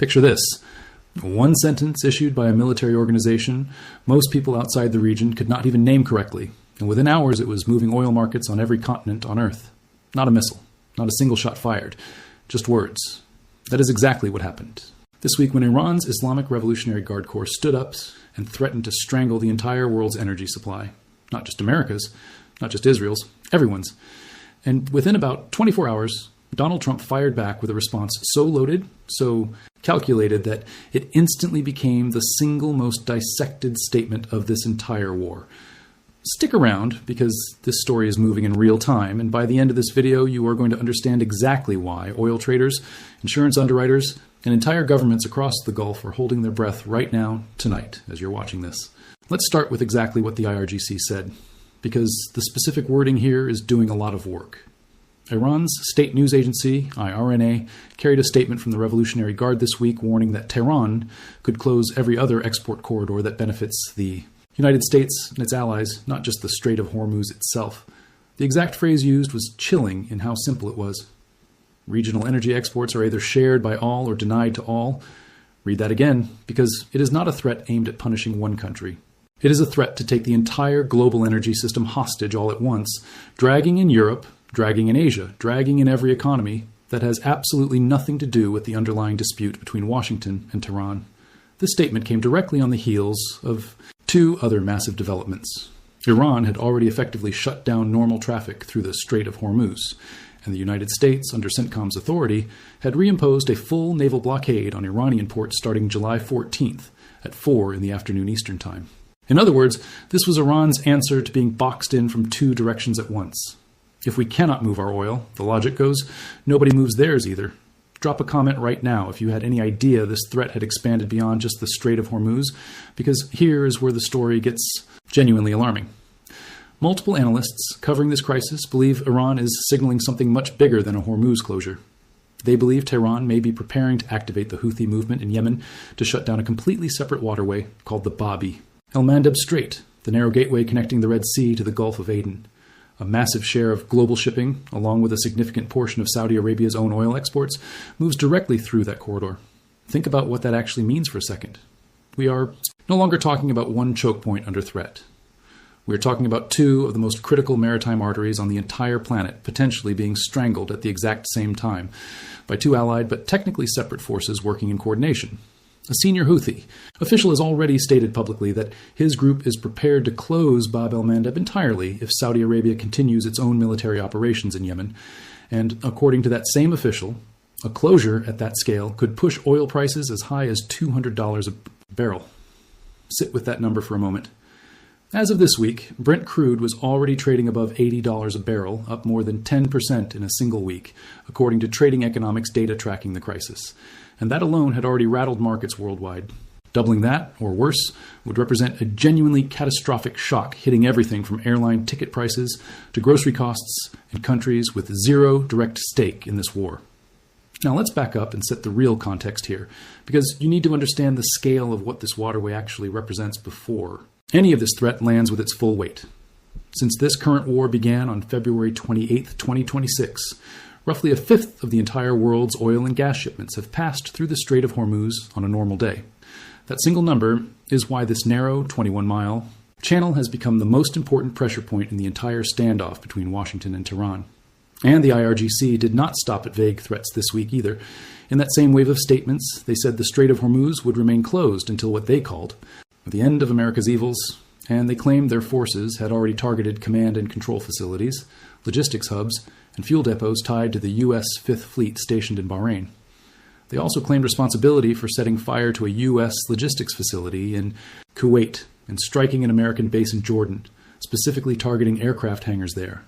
Picture this. One sentence issued by a military organization most people outside the region could not even name correctly, and within hours it was moving oil markets on every continent on Earth. Not a missile, not a single shot fired, just words. That is exactly what happened. This week when Iran's Islamic Revolutionary Guard Corps stood up and threatened to strangle the entire world's energy supply. Not just America's, not just Israel's, everyone's. And within about 24 hours, Donald Trump fired back with a response so loaded, so calculated that it instantly became the single most dissected statement of this entire war. Stick around, because this story is moving in real time, and by the end of this video, you are going to understand exactly why oil traders, insurance underwriters, and entire governments across the Gulf are holding their breath right now, tonight, as you're watching this. Let's start with exactly what the IRGC said, because the specific wording here is doing a lot of work. Iran's state news agency, IRNA, carried a statement from the Revolutionary Guard this week warning that Tehran could close every other export corridor that benefits the United States and its allies, not just the Strait of Hormuz itself. The exact phrase used was chilling in how simple it was. Regional energy exports are either shared by all or denied to all. Read that again, because it is not a threat aimed at punishing one country. It is a threat to take the entire global energy system hostage all at once, dragging in Europe, dragging in Asia, dragging in every economy that has absolutely nothing to do with the underlying dispute between Washington and Tehran. This statement came directly on the heels of two other massive developments. Iran had already effectively shut down normal traffic through the Strait of Hormuz, and the United States, under CENTCOM's authority, had reimposed a full naval blockade on Iranian ports starting July 14th at 4 in the afternoon Eastern Time. In other words, this was Iran's answer to being boxed in from two directions at once. If we cannot move our oil, the logic goes, nobody moves theirs either. Drop a comment right now if you had any idea this threat had expanded beyond just the Strait of Hormuz, because here is where the story gets genuinely alarming. Multiple analysts covering this crisis believe Iran is signaling something much bigger than a Hormuz closure. They believe Tehran may be preparing to activate the Houthi movement in Yemen to shut down a completely separate waterway called the Babi. El Mandeb Strait, the narrow gateway connecting the Red Sea to the Gulf of Aden. A massive share of global shipping, along with a significant portion of Saudi Arabia's own oil exports, moves directly through that corridor. Think about what that actually means for a second. We are no longer talking about one choke point under threat. We are talking about two of the most critical maritime arteries on the entire planet potentially being strangled at the exact same time by two allied but technically separate forces working in coordination. A senior Houthi official has already stated publicly that his group is prepared to close Bab el-Mandeb entirely if Saudi Arabia continues its own military operations in Yemen. And according to that same official, a closure at that scale could push oil prices as high as $200 a barrel. Sit with that number for a moment. As of this week, Brent crude was already trading above $80 a barrel, up more than 10% in a single week, according to Trading Economics data tracking the crisis. And that alone had already rattled markets worldwide. Doubling that, or worse, would represent a genuinely catastrophic shock hitting everything from airline ticket prices to grocery costs in countries with zero direct stake in this war. Now let's back up and set the real context here, because you need to understand the scale of what this waterway actually represents before any of this threat lands with its full weight. Since this current war began on February 28, 2026, roughly a fifth of the entire world's oil and gas shipments have passed through the Strait of Hormuz on a normal day. That single number is why this narrow 21-mile channel has become the most important pressure point in the entire standoff between Washington and Tehran. And the IRGC did not stop at vague threats this week either. In that same wave of statements, they said the Strait of Hormuz would remain closed until what they called the end of America's evils, and they claimed their forces had already targeted command and control facilities, logistics hubs, and fuel depots tied to the U.S. Fifth Fleet stationed in Bahrain. They also claimed responsibility for setting fire to a U.S. logistics facility in Kuwait and striking an American base in Jordan, specifically targeting aircraft hangars there.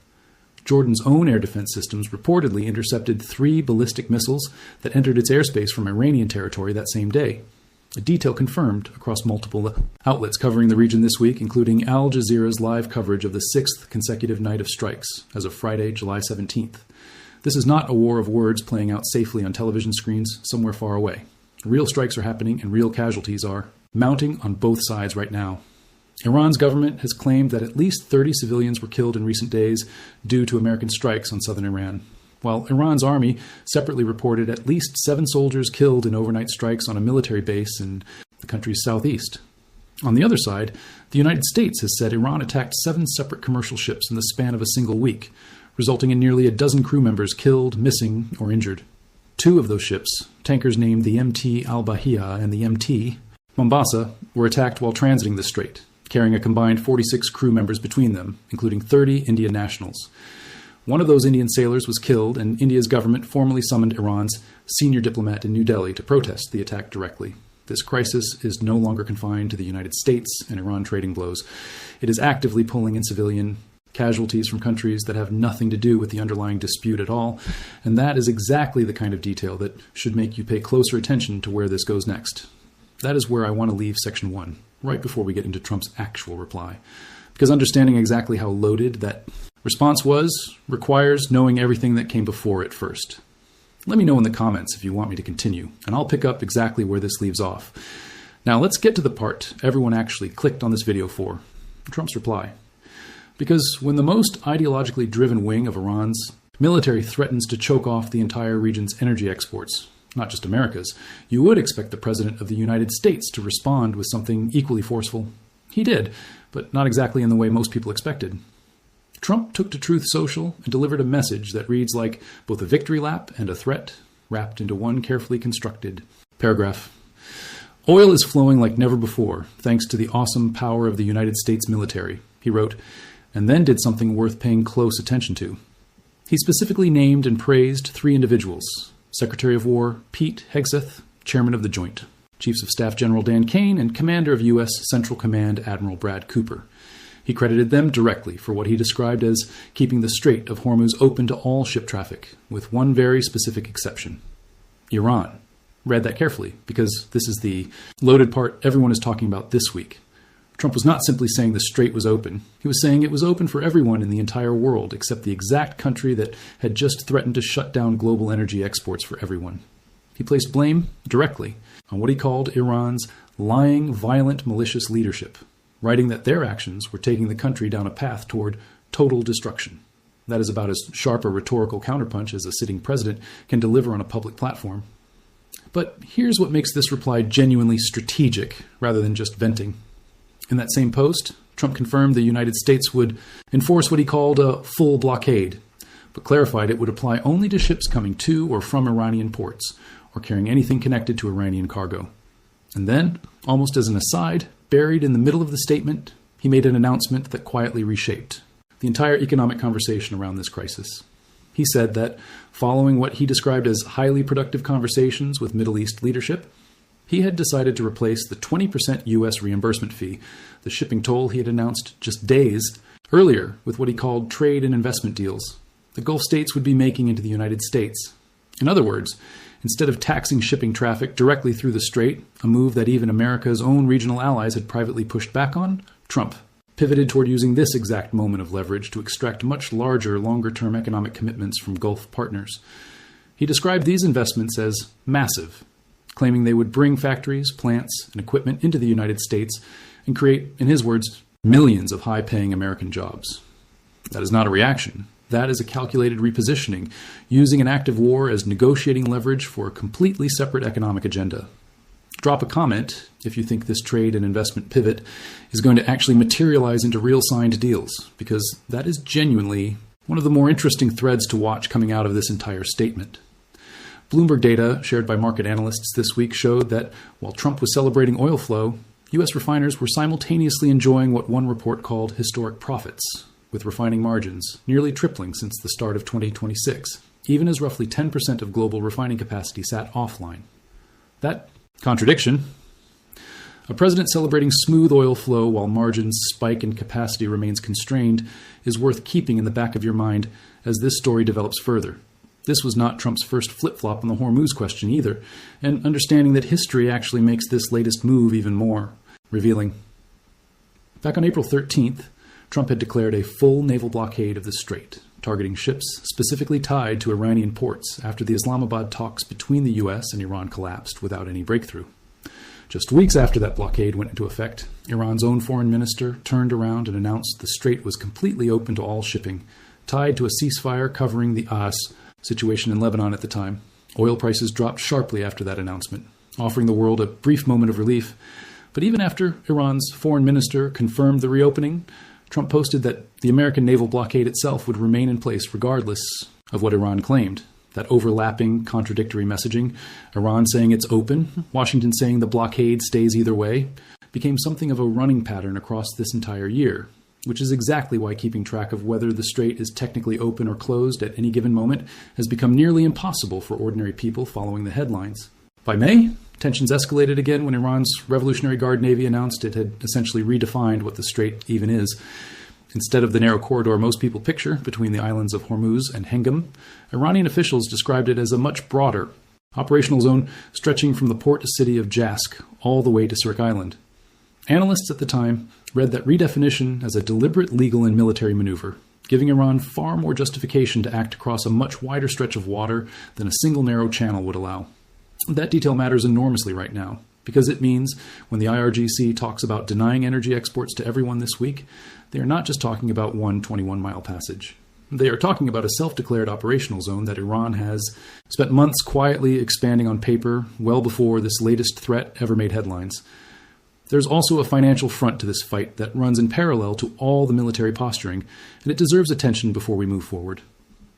Jordan's own air defense systems reportedly intercepted 3 ballistic missiles that entered its airspace from Iranian territory that same day. A detail confirmed across multiple outlets covering the region this week, including Al Jazeera's live coverage of the 6th consecutive night of strikes as of Friday, July 17th. This is not a war of words playing out safely on television screens somewhere far away. Real strikes are happening and real casualties are mounting on both sides right now. Iran's government has claimed that at least 30 civilians were killed in recent days due to American strikes on southern Iran. while Iran's army separately reported at least 7 soldiers killed in overnight strikes on a military base in the country's southeast. On the other side, the United States has said Iran attacked 7 separate commercial ships in the span of a single week, resulting in nearly a dozen crew members killed, missing, or injured. 2 of those ships, tankers named the MT Al-Bahia and the MT Mombasa, were attacked while transiting the strait, carrying a combined 46 crew members between them, including 30 Indian nationals. One of those Indian sailors was killed, and India's government formally summoned Iran's senior diplomat in New Delhi to protest the attack directly. This crisis is no longer confined to the United States and Iran trading blows. It is actively pulling in civilian casualties from countries that have nothing to do with the underlying dispute at all, and that is exactly the kind of detail that should make you pay closer attention to where this goes next. That is where I want to leave Section 1, right before we get into Trump's actual reply. Because understanding exactly how loaded that response was requires knowing everything that came before it first. Let me know in the comments if you want me to continue, and I'll pick up exactly where this leaves off. Now let's get to the part everyone actually clicked on this video for, Trump's reply. Because when the most ideologically driven wing of Iran's military threatens to choke off the entire region's energy exports, not just America's, you would expect the President of the United States to respond with something equally forceful. He did, but not exactly in the way most people expected. Trump took to Truth Social and delivered a message that reads like both a victory lap and a threat, wrapped into one carefully constructed paragraph. Oil is flowing like never before, thanks to the awesome power of the United States military, he wrote, and then did something worth paying close attention to. He specifically named and praised 3 individuals: Secretary of War Pete Hegseth, Chairman of the Joint, Chiefs of Staff General Dan Kane, and Commander of U.S. Central Command Admiral Brad Cooper. He credited them directly for what he described as keeping the Strait of Hormuz open to all ship traffic, with one very specific exception: Iran. Read that carefully, because this is the loaded part everyone is talking about this week. Trump was not simply saying the strait was open. He was saying it was open for everyone in the entire world, except the exact country that had just threatened to shut down global energy exports for everyone. He placed blame directly on what he called Iran's lying, violent, malicious leadership, writing that their actions were taking the country down a path toward total destruction. That is about as sharp a rhetorical counterpunch as a sitting president can deliver on a public platform. But here's what makes this reply genuinely strategic, rather than just venting. In that same post, Trump confirmed the United States would enforce what he called a full blockade, but clarified it would apply only to ships coming to or from Iranian ports, or carrying anything connected to Iranian cargo. And then, almost as an aside, buried in the middle of the statement, he made an announcement that quietly reshaped the entire economic conversation around this crisis. He said that, following what he described as highly productive conversations with Middle East leadership, he had decided to replace the 20% U.S. reimbursement fee, the shipping toll he had announced just days earlier, with what he called trade and investment deals the Gulf states would be making into the United States. In other words, instead of taxing shipping traffic directly through the strait, a move that even America's own regional allies had privately pushed back on, Trump pivoted toward using this exact moment of leverage to extract much larger, longer-term economic commitments from Gulf partners. He described these investments as massive, claiming they would bring factories, plants, and equipment into the United States and create, in his words, millions of high-paying American jobs. That is not a reaction. That is a calculated repositioning, using an active war as negotiating leverage for a completely separate economic agenda. Drop a comment if you think this trade and investment pivot is going to actually materialize into real signed deals, because that is genuinely one of the more interesting threads to watch coming out of this entire statement. Bloomberg data shared by market analysts this week showed that while Trump was celebrating oil flow, U.S. refiners were simultaneously enjoying what one report called historic profits, with refining margins nearly tripling since the start of 2026, even as roughly 10% of global refining capacity sat offline. That contradiction, a president celebrating smooth oil flow while margins spike and capacity remains constrained, is worth keeping in the back of your mind as this story develops further. This was not Trump's first flip-flop on the Hormuz question either, and understanding that history actually makes this latest move even more revealing. Back on April 13th, Trump had declared a full naval blockade of the strait, targeting ships specifically tied to Iranian ports after the Islamabad talks between the U.S. and Iran collapsed without any breakthrough. Just weeks after that blockade went into effect, Iran's own foreign minister turned around and announced the strait was completely open to all shipping, tied to a ceasefire covering the situation in Lebanon at the time. Oil prices dropped sharply after that announcement, offering the world a brief moment of relief. But even after Iran's foreign minister confirmed the reopening, Trump posted that the American naval blockade itself would remain in place regardless of what Iran claimed. That overlapping, contradictory messaging, Iran saying it's open, Washington saying the blockade stays either way, became something of a running pattern across this entire year, which is exactly why keeping track of whether the strait is technically open or closed at any given moment has become nearly impossible for ordinary people following the headlines. By May, tensions escalated again when Iran's Revolutionary Guard Navy announced it had essentially redefined what the strait even is. Instead of the narrow corridor most people picture between the islands of Hormuz and Hengam, Iranian officials described it as a much broader operational zone stretching from the port city of Jask all the way to Sirk Island. Analysts at the time read that redefinition as a deliberate legal and military maneuver, giving Iran far more justification to act across a much wider stretch of water than a single narrow channel would allow. That detail matters enormously right now, because it means when the IRGC talks about denying energy exports to everyone this week, they are not just talking about one 21-mile passage. They are talking about a self-declared operational zone that Iran has spent months quietly expanding on paper well before this latest threat ever made headlines. There's also a financial front to this fight that runs in parallel to all the military posturing, and it deserves attention before we move forward.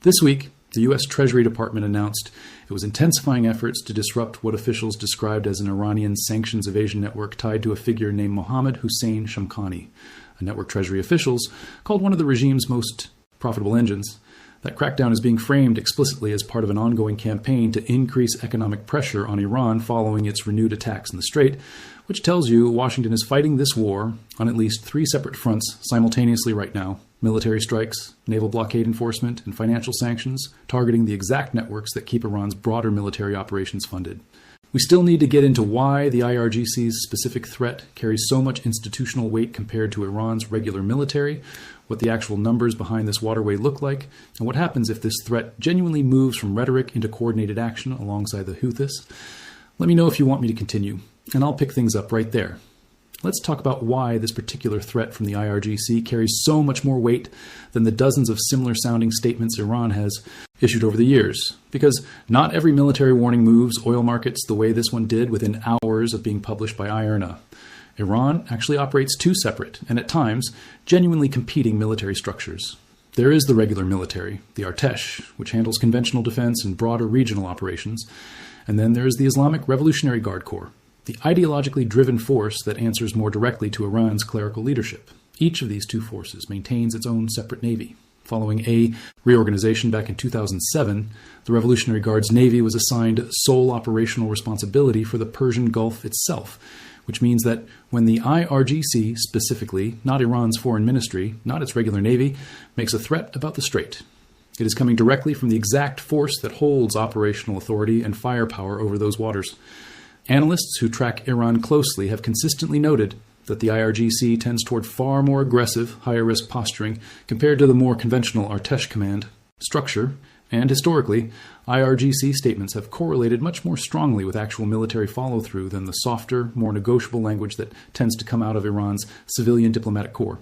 This week, the U.S. Treasury Department announced it was intensifying efforts to disrupt what officials described as an Iranian sanctions evasion network tied to a figure named Mohammad Hussein Shamkhani, a network Treasury officials called one of the regime's most profitable engines. That crackdown is being framed explicitly as part of an ongoing campaign to increase economic pressure on Iran following its renewed attacks in the Strait, which tells you Washington is fighting this war on at least 3 separate fronts simultaneously right now: military strikes, naval blockade enforcement, and financial sanctions, targeting the exact networks that keep Iran's broader military operations funded. We still need to get into why the IRGC's specific threat carries so much institutional weight compared to Iran's regular military, what the actual numbers behind this waterway look like, and what happens if this threat genuinely moves from rhetoric into coordinated action alongside the Houthis. Let me know if you want me to continue, and I'll pick things up right there. Let's talk about why this particular threat from the IRGC carries so much more weight than the dozens of similar-sounding statements Iran has issued over the years. Because not every military warning moves oil markets the way this one did within hours of being published by IRNA. Iran actually operates 2 separate, and at times, genuinely competing military structures. There is the regular military, the Artesh, which handles conventional defense and broader regional operations. And then there is the Islamic Revolutionary Guard Corps, the ideologically driven force that answers more directly to Iran's clerical leadership. Each of these 2 forces maintains its own separate navy. Following a reorganization back in 2007, the Revolutionary Guard's navy was assigned sole operational responsibility for the Persian Gulf itself, which means that when the IRGC, specifically, not Iran's foreign ministry, not its regular navy, makes a threat about the strait, it is coming directly from the exact force that holds operational authority and firepower over those waters. Analysts who track Iran closely have consistently noted that the IRGC tends toward far more aggressive, higher-risk posturing compared to the more conventional Artesh command structure, and historically, IRGC statements have correlated much more strongly with actual military follow-through than the softer, more negotiable language that tends to come out of Iran's civilian diplomatic corps.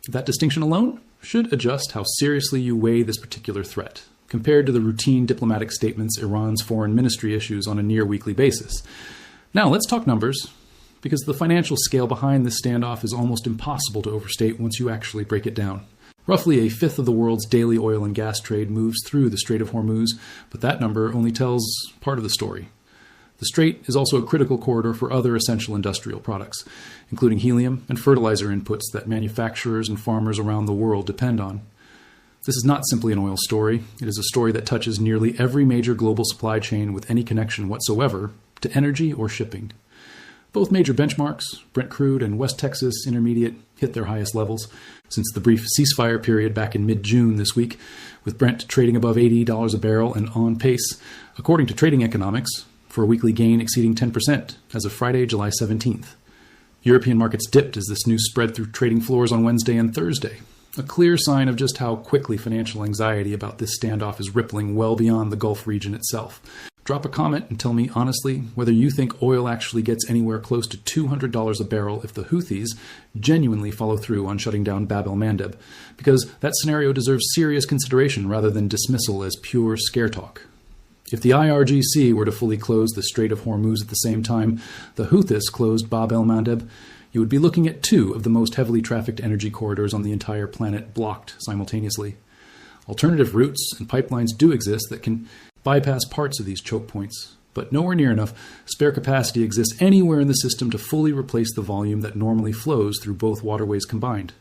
That distinction alone should adjust how seriously you weigh this particular threat, compared to the routine diplomatic statements Iran's foreign ministry issues on a near-weekly basis. Now, let's talk numbers, because the financial scale behind this standoff is almost impossible to overstate once you actually break it down. Roughly 1/5 of the world's daily oil and gas trade moves through the Strait of Hormuz, but that number only tells part of the story. The strait is also a critical corridor for other essential industrial products, including helium and fertilizer inputs that manufacturers and farmers around the world depend on. This is not simply an oil story. It is a story that touches nearly every major global supply chain with any connection whatsoever to energy or shipping. Both major benchmarks, Brent crude and West Texas Intermediate, hit their highest levels since the brief ceasefire period back in mid-June this week, with Brent trading above $80 a barrel and on pace, according to Trading Economics, for a weekly gain exceeding 10% as of Friday, July 17th. European markets dipped as this news spread through trading floors on Wednesday and Thursday, a clear sign of just how quickly financial anxiety about this standoff is rippling well beyond the Gulf region itself. Drop a comment and tell me honestly whether you think oil actually gets anywhere close to $200 a barrel if the Houthis genuinely follow through on shutting down Bab el-Mandeb, because that scenario deserves serious consideration rather than dismissal as pure scare talk. If the IRGC were to fully close the Strait of Hormuz at the same time the Houthis closed Bab el-Mandeb, you would be looking at two of the most heavily trafficked energy corridors on the entire planet blocked simultaneously. Alternative routes and pipelines do exist that can bypass parts of these choke points, but nowhere near enough spare capacity exists anywhere in the system to fully replace the volume that normally flows through both waterways combined.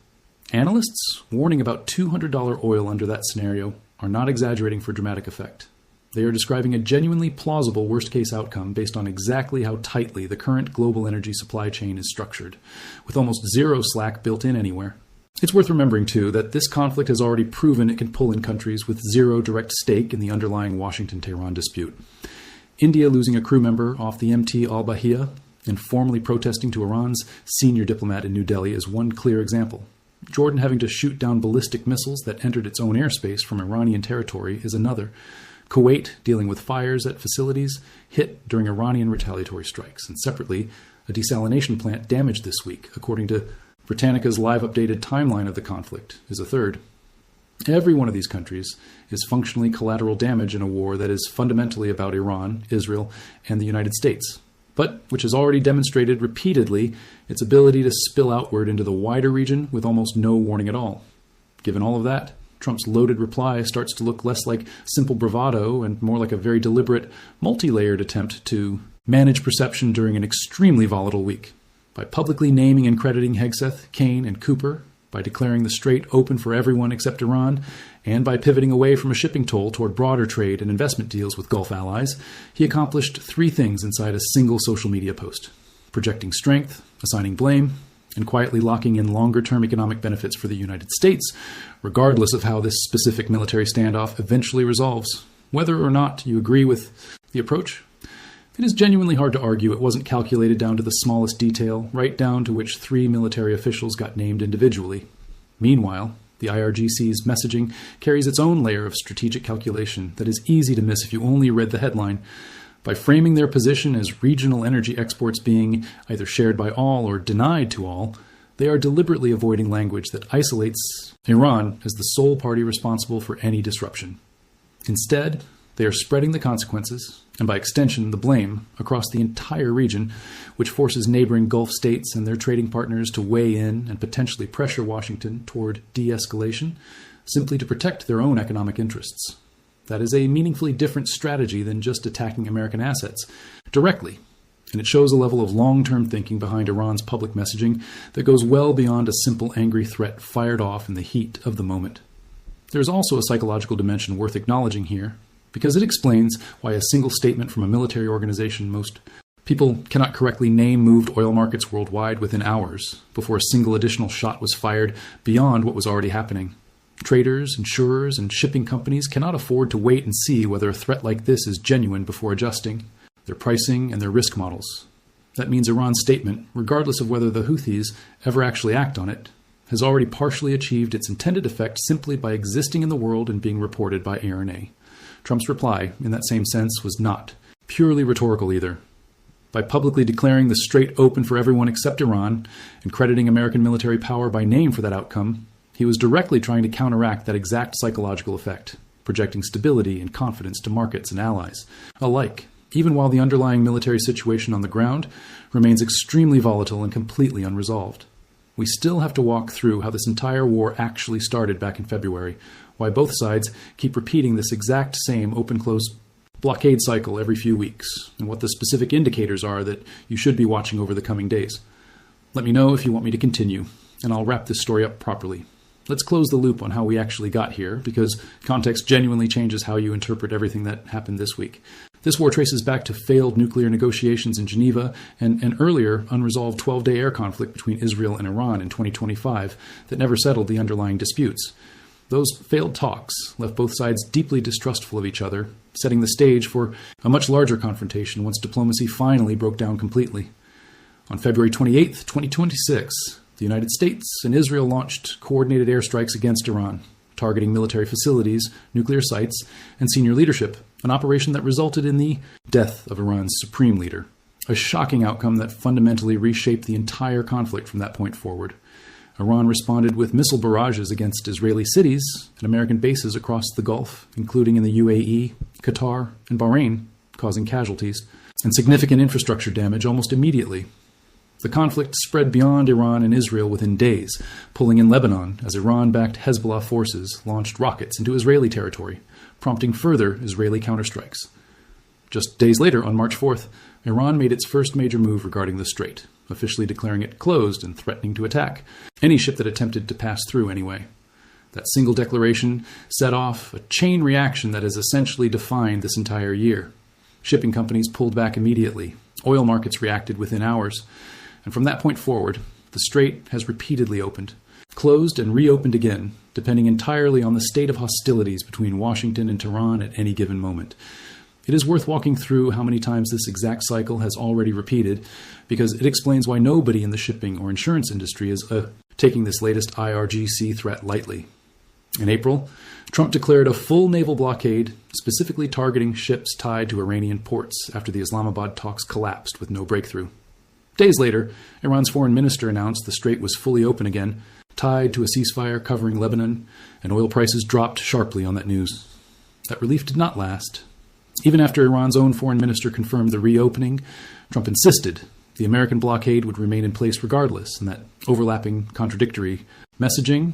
Analysts warning about $200 oil under that scenario are not exaggerating for dramatic effect. They are describing a genuinely plausible worst-case outcome based on exactly how tightly the current global energy supply chain is structured, with almost zero slack built in anywhere. It's worth remembering, too, that this conflict has already proven it can pull in countries with zero direct stake in the underlying Washington-Tehran dispute. India losing a crew member off the MT Al-Bahia and formally protesting to Iran's senior diplomat in New Delhi is one clear example. Jordan having to shoot down ballistic missiles that entered its own airspace from Iranian territory is another. Kuwait dealing with fires at facilities hit during Iranian retaliatory strikes, and separately, a desalination plant damaged this week, according to Britannica's live updated timeline of the conflict, is a third. Every one of these countries is functionally collateral damage in a war that is fundamentally about Iran, Israel, and the United States, but which has already demonstrated repeatedly its ability to spill outward into the wider region with almost no warning at all. Given all of that, Trump's loaded reply starts to look less like simple bravado and more like a very deliberate, multi-layered attempt to manage perception during an extremely volatile week. By publicly naming and crediting Hegseth, Kane, and Cooper, by declaring the strait open for everyone except Iran, and by pivoting away from a shipping toll toward broader trade and investment deals with Gulf allies, he accomplished three things inside a single social media post: projecting strength, assigning blame, and quietly locking in longer-term economic benefits for the United States, regardless of how this specific military standoff eventually resolves. Whether or not you agree with the approach, it is genuinely hard to argue it wasn't calculated down to the smallest detail, right down to which three military officials got named individually. Meanwhile, the IRGC's messaging carries its own layer of strategic calculation that is easy to miss if you only read the headline. By framing their position as regional energy exports being either shared by all or denied to all, they are deliberately avoiding language that isolates Iran as the sole party responsible for any disruption. Instead, they are spreading the consequences, and by extension the blame, across the entire region, which forces neighboring Gulf states and their trading partners to weigh in and potentially pressure Washington toward de-escalation, simply to protect their own economic interests. That is a meaningfully different strategy than just attacking American assets directly, and it shows a level of long-term thinking behind Iran's public messaging that goes well beyond a simple angry threat fired off in the heat of the moment. There is also a psychological dimension worth acknowledging here, because it explains why a single statement from a military organization most people cannot correctly name moved oil markets worldwide within hours before a single additional shot was fired beyond what was already happening. Traders, insurers, and shipping companies cannot afford to wait and see whether a threat like this is genuine before adjusting their pricing and their risk models. That means Iran's statement, regardless of whether the Houthis ever actually act on it, has already partially achieved its intended effect simply by existing in the world and being reported by ARNA. Trump's reply, in that same sense, was not purely rhetorical either. By publicly declaring the strait open for everyone except Iran and crediting American military power by name for that outcome, he was directly trying to counteract that exact psychological effect, projecting stability and confidence to markets and allies alike, even while the underlying military situation on the ground remains extremely volatile and completely unresolved. We still have to walk through how this entire war actually started back in February, why both sides keep repeating this exact same open-close blockade cycle every few weeks, and what the specific indicators are that you should be watching over the coming days. Let me know if you want me to continue, and I'll wrap this story up properly. Let's close the loop on how we actually got here, because context genuinely changes how you interpret everything that happened this week. This war traces back to failed nuclear negotiations in Geneva and an earlier unresolved 12-day air conflict between Israel and Iran in 2025 that never settled the underlying disputes. Those failed talks left both sides deeply distrustful of each other, setting the stage for a much larger confrontation once diplomacy finally broke down completely. On February 28, 2026, the United States and Israel launched coordinated airstrikes against Iran, targeting military facilities, nuclear sites, and senior leadership an operation that resulted in the death of Iran's supreme leader, a shocking outcome that fundamentally reshaped the entire conflict from that point forward. Iran responded with missile barrages against Israeli cities and American bases across the Gulf, including in the UAE, Qatar, and Bahrain, causing casualties, and significant infrastructure damage almost immediately. The conflict spread beyond Iran and Israel within days, pulling in Lebanon as Iran-backed Hezbollah forces launched rockets into Israeli territory, prompting further Israeli counterstrikes. Just days later, on March 4th, Iran made its first major move regarding the strait, officially declaring it closed and threatening to attack any ship that attempted to pass through anyway. That single declaration set off a chain reaction that has essentially defined this entire year. Shipping companies pulled back immediately. Oil markets reacted within hours. And from that point forward, the strait has repeatedly opened, closed and reopened again, depending entirely on the state of hostilities between Washington and Tehran at any given moment. It is worth walking through how many times this exact cycle has already repeated, because it explains why nobody in the shipping or insurance industry is taking this latest IRGC threat lightly. In April, Trump declared a full naval blockade, specifically targeting ships tied to Iranian ports after the Islamabad talks collapsed with no breakthrough. Days later, Iran's foreign minister announced the strait was fully open again, tied to a ceasefire covering Lebanon, and oil prices dropped sharply on that news. That relief did not last. Even after Iran's own foreign minister confirmed the reopening, Trump insisted the American blockade would remain in place regardless, and that overlapping, contradictory messaging,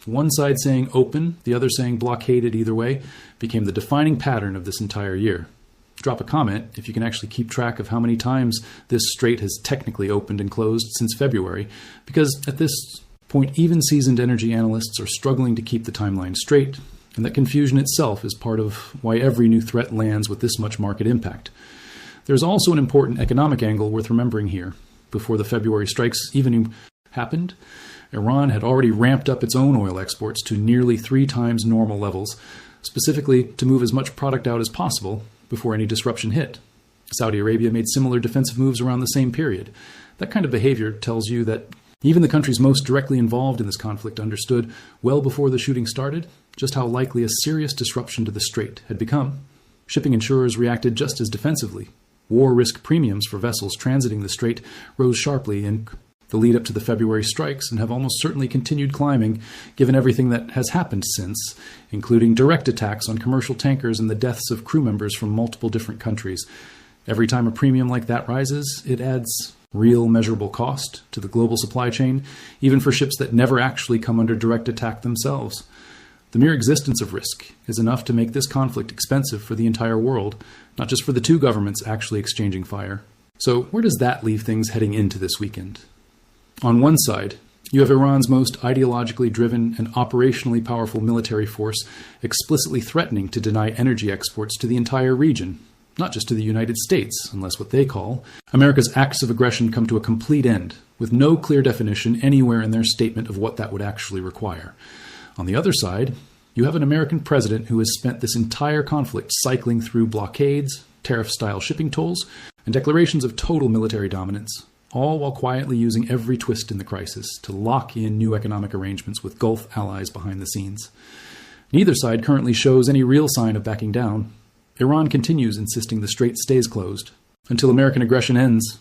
one side saying open, the other saying blockaded either way, became the defining pattern of this entire year. Drop a comment if you can actually keep track of how many times this strait has technically opened and closed since February, because at this point, even seasoned energy analysts are struggling to keep the timeline straight, and that confusion itself is part of why every new threat lands with this much market impact. There's also an important economic angle worth remembering here. Before the February strikes even happened, Iran had already ramped up its own oil exports to nearly 3 times normal levels, specifically to move as much product out as possible before any disruption hit. Saudi Arabia made similar defensive moves around the same period. That kind of behavior tells you that even the countries most directly involved in this conflict understood, well before the shooting started, just how likely a serious disruption to the strait had become. Shipping insurers reacted just as defensively. War risk premiums for vessels transiting the strait rose sharply in the lead up to the February strikes and have almost certainly continued climbing given everything that has happened since, including direct attacks on commercial tankers and the deaths of crew members from multiple different countries. Every time a premium like that rises, it adds real measurable cost to the global supply chain, even for ships that never actually come under direct attack themselves. The mere existence of risk is enough to make this conflict expensive for the entire world, not just for the two governments actually exchanging fire. So where does that leave things heading into this weekend? On one side, you have Iran's most ideologically driven and operationally powerful military force explicitly threatening to deny energy exports to the entire region, not just to the United States, unless what they call America's acts of aggression come to a complete end, with no clear definition anywhere in their statement of what that would actually require. On the other side, you have an American president who has spent this entire conflict cycling through blockades, tariff-style shipping tolls, and declarations of total military dominance, all while quietly using every twist in the crisis to lock in new economic arrangements with Gulf allies behind the scenes. Neither side currently shows any real sign of backing down. Iran continues insisting the strait stays closed. Until American aggression ends,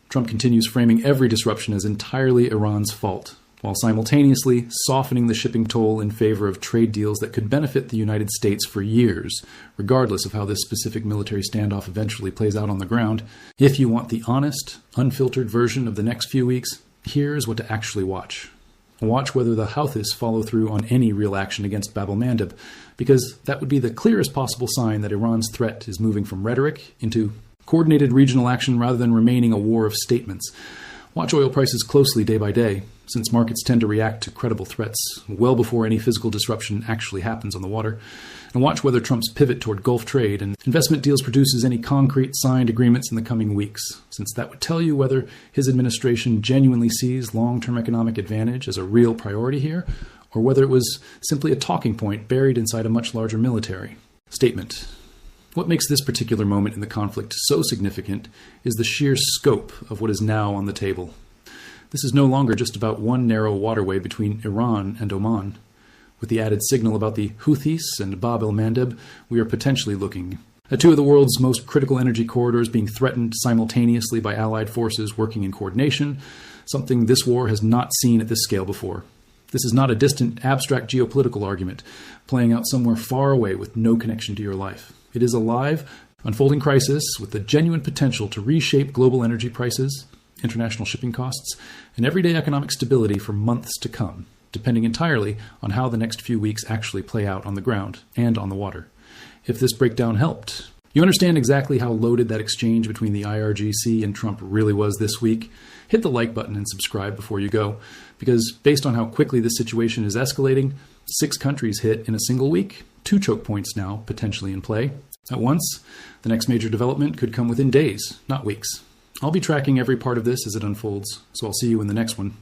Trump continues framing every disruption as entirely Iran's fault, while simultaneously softening the shipping toll in favor of trade deals that could benefit the United States for years, regardless of how this specific military standoff eventually plays out on the ground. If you want the honest, unfiltered version of the next few weeks, here's what to actually watch. Watch whether the Houthis follow through on any real action against Bab el-Mandeb, because that would be the clearest possible sign that Iran's threat is moving from rhetoric into coordinated regional action rather than remaining a war of statements. Watch oil prices closely day by day, since markets tend to react to credible threats well before any physical disruption actually happens on the water. And watch whether Trump's pivot toward Gulf trade and investment deals produces any concrete signed agreements in the coming weeks, since that would tell you whether his administration genuinely sees long-term economic advantage as a real priority here, or whether it was simply a talking point buried inside a much larger military statement. What makes this particular moment in the conflict so significant is the sheer scope of what is now on the table. This is no longer just about one narrow waterway between Iran and Oman. With the added signal about the Houthis and Bab el-Mandeb, we are potentially looking Two of the world's most critical energy corridors being threatened simultaneously by Allied forces working in coordination, something this war has not seen at this scale before. This is not a distant, abstract geopolitical argument playing out somewhere far away with no connection to your life. It is a live, unfolding crisis with the genuine potential to reshape global energy prices, international shipping costs, and everyday economic stability for months to come, depending entirely on how the next few weeks actually play out on the ground and on the water. If this breakdown helped, you understand exactly how loaded that exchange between the IRGC and Trump really was this week, hit the like button and subscribe before you go, because based on how quickly this situation is escalating, 6 countries hit in a single week, 2 choke points now potentially in play. At once, the next major development could come within days, not weeks. I'll be tracking every part of this as it unfolds, so I'll see you in the next one.